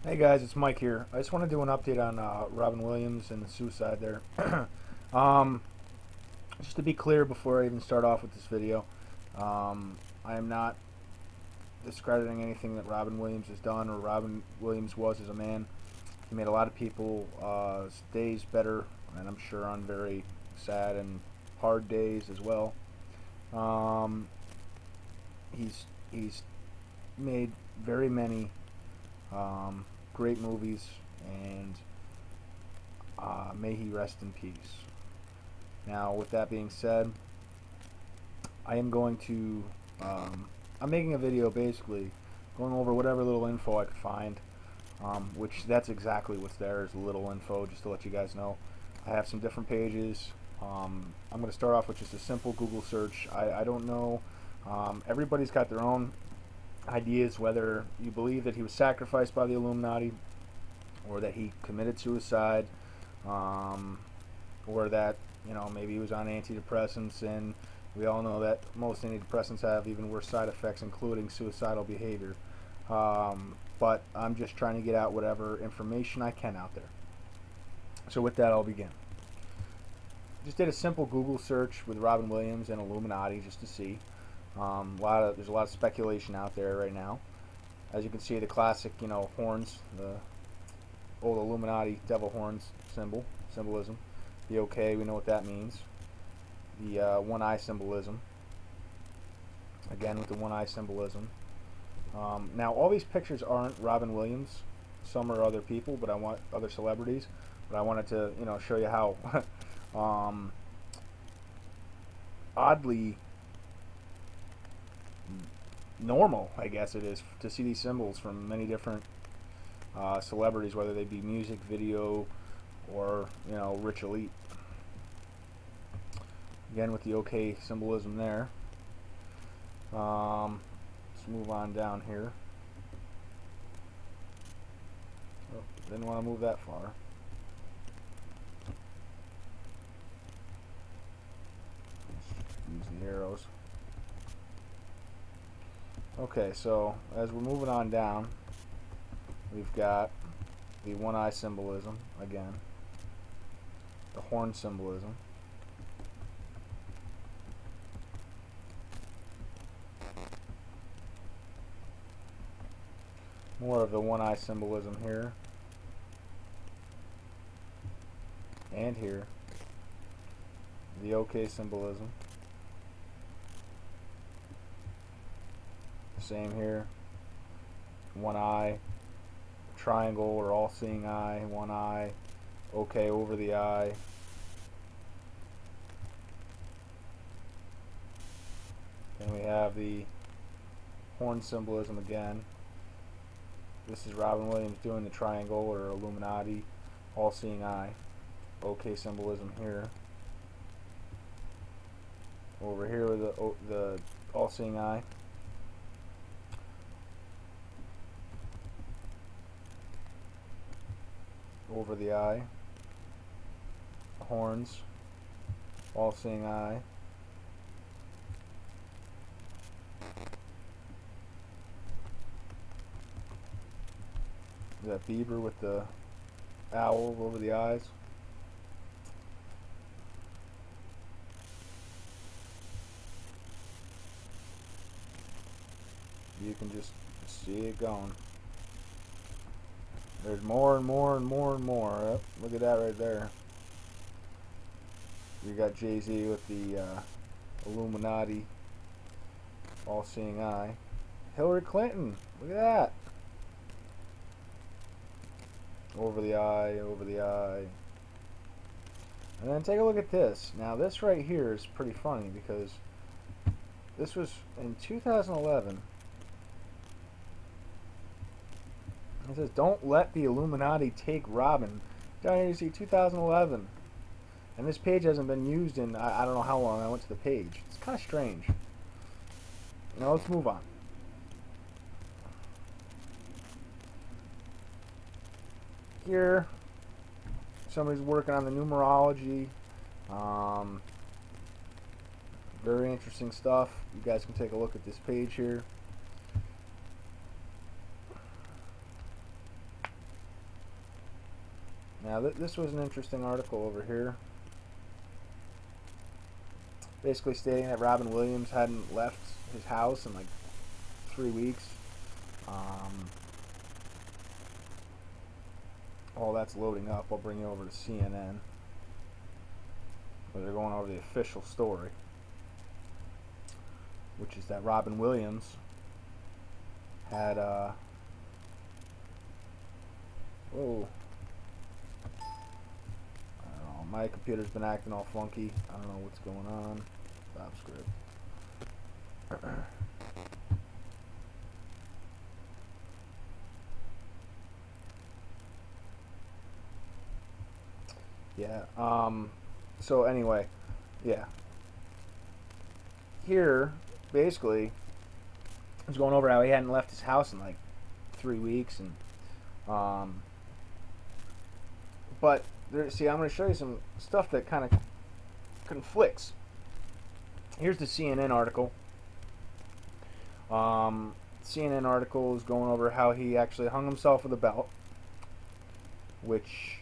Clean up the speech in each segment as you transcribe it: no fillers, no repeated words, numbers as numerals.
Hey guys, it's Mike here. I just want to do an update on Robin Williams and the suicide there. um, just to be clear before I even start off with this video, I am not discrediting anything that Robin Williams has done or Robin Williams was as a man. He made a lot of people days better, and I'm sure on very sad and hard days as well. Um, he's made very many great movies, and may he rest in peace. Now, with that being said, I am going to, I'm making a video basically going over whatever little info I could find, which that's exactly what's there is little info, just to let you guys know. I have some different pages. I'm going to start off with just a simple Google search. I don't know. Everybody's got their own ideas, whether you believe that he was sacrificed by the Illuminati or that he committed suicide, or that, you know, maybe he was on antidepressants, and we all know that most antidepressants have even worse side effects, including suicidal behavior. But I'm just trying to get out whatever information I can out there. So with that, I'll begin. Just did a simple Google search with Robin Williams and Illuminati just to see. There's a lot of speculation out there right now. As you can see, the classic, you know, horns, the old Illuminati devil horns symbolism. The OK, we know what that means. The one eye symbolism. Again with the one eye symbolism. Now all these pictures aren't Robin Williams. Some are other people, but I want other celebrities. But I wanted to, you know, show you how oddly normal, I guess it is, to see these symbols from many different celebrities, whether they be music, video, or, you know, rich elite. Again with the OK symbolism there. Let's move on down here. Oh, didn't want to move that far. Let's use the arrows. Okay, so as we're moving on down, we've got the one eye symbolism again, the horn symbolism, more of the one eye symbolism here and here, the OK symbolism, same here, one eye, triangle or all-seeing eye, one eye, OK over the eye. Then we have the horn symbolism again. This is Robin Williams doing the triangle or Illuminati, all-seeing eye. OK symbolism here. Over here with the all-seeing eye. Over the eye. Horns, all-seeing eye. That beaver with the owl over the eyes. You can just see it going. There's more and more and more and more. Oh, look at that right there. You got Jay-Z with the Illuminati, all-seeing eye. Hillary Clinton, look at that. Over the eye, over the eye. And then take a look at this. Now this right here is pretty funny because this was in 2011. It says, "Don't let the Illuminati take Robin." Down here you see 2011. And this page hasn't been used in I don't know how long. I went to the page. It's kind of strange. Now let's move on. Here, somebody's working on the numerology. Very interesting stuff. You guys can take a look at this page here. Now this was an interesting article over here, basically stating that Robin Williams hadn't left his house in like 3 weeks. While that's loading up, I'll bring you over to CNN, where they're going over the official story, which is that Robin Williams had whoa, I don't know, my computer's been acting all funky. I don't know what's going on. Stop script. Yeah, so anyway, yeah. Here, basically, I was going over how he hadn't left his house in like 3 weeks, and but there, see, I'm going to show you some stuff that kind of conflicts. Here's the CNN article. CNN article is going over how he actually hung himself with a belt, which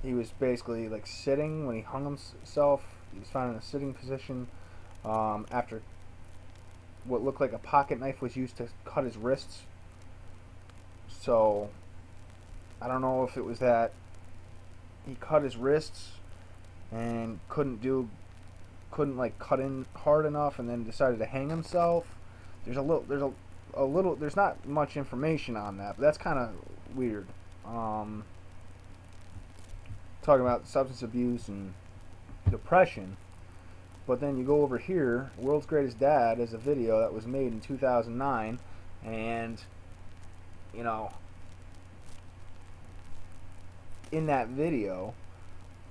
he was basically like sitting when he hung himself. He was found in a sitting position after what looked like a pocket knife was used to cut his wrists. So I don't know if it was that he cut his wrists and couldn't like cut in hard enough, and then decided to hang himself. There's not much information on that, but that's kind of weird. Talking about substance abuse and depression, but then you go over here, World's Greatest Dad is a video that was made in 2009, and you know, in that video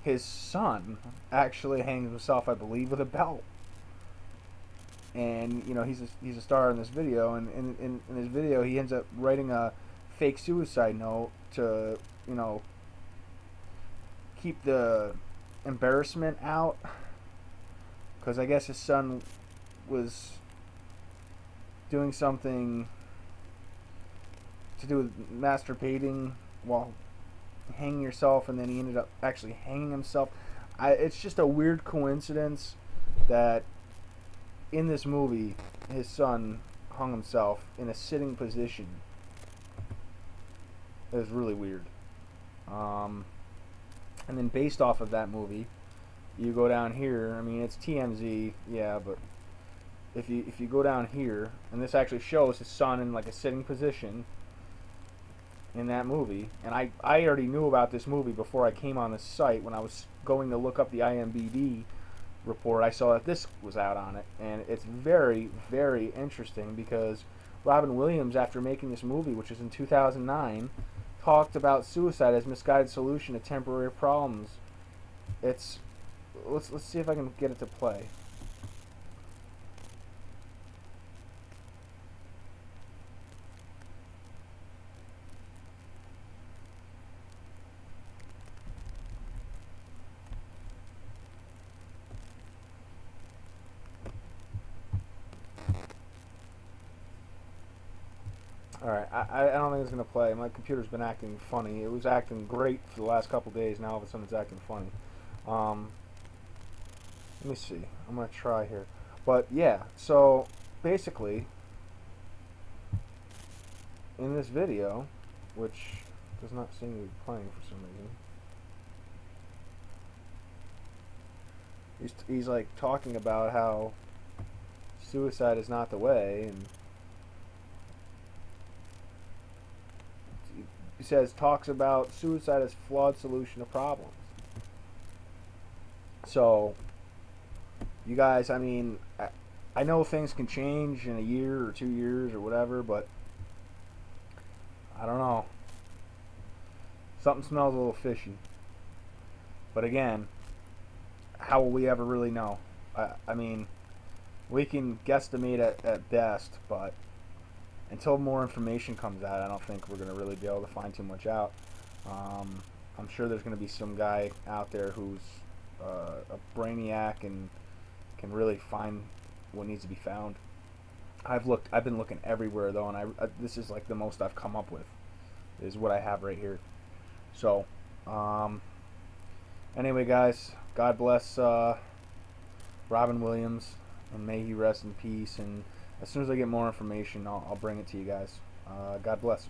his son actually hangs himself, I believe, with a belt. And you know, he's a star in this video, and in his video he ends up writing a fake suicide note to, you know, keep the embarrassment out, because I guess his son was doing something to do with masturbating while hanging yourself, and then he ended up actually hanging himself. It's just a weird coincidence that in this movie his son hung himself in a sitting position. It was really weird. And then based off of that movie, you go down here. I mean, it's TMZ, yeah, but if you go down here, and this actually shows his son in like a sitting position in that movie. And I already knew about this movie before I came on the site. When I was going to look up the IMDb report, I saw that this was out on it, and it's very, very interesting, because Robin Williams, after making this movie, which was in 2009, talked about suicide as misguided solution to temporary problems. Let's see if I can get it to play. Alright, I don't think it's going to play. My computer's been acting funny. It was acting great for the last couple days. Now all of a sudden it's acting funny. Let me see. I'm going to try here. But yeah, so basically, in this video, which does not seem to be playing for some reason, he's like talking about how suicide is not the way, and he talks about suicide as flawed solution to problems. So, you guys, I mean, I know things can change in a year or 2 years or whatever, but I don't know. Something smells a little fishy. But again, how will we ever really know? I mean, we can guesstimate at best, but until more information comes out, I don't think we're going to really be able to find too much out. I'm sure there's going to be some guy out there who's a brainiac and can really find what needs to be found. I've been looking everywhere though, and this is like the most I've come up with, is what I have right here. So, anyway, guys, God bless Robin Williams, and may he rest in peace. And as soon as I get more information, I'll bring it to you guys. God bless.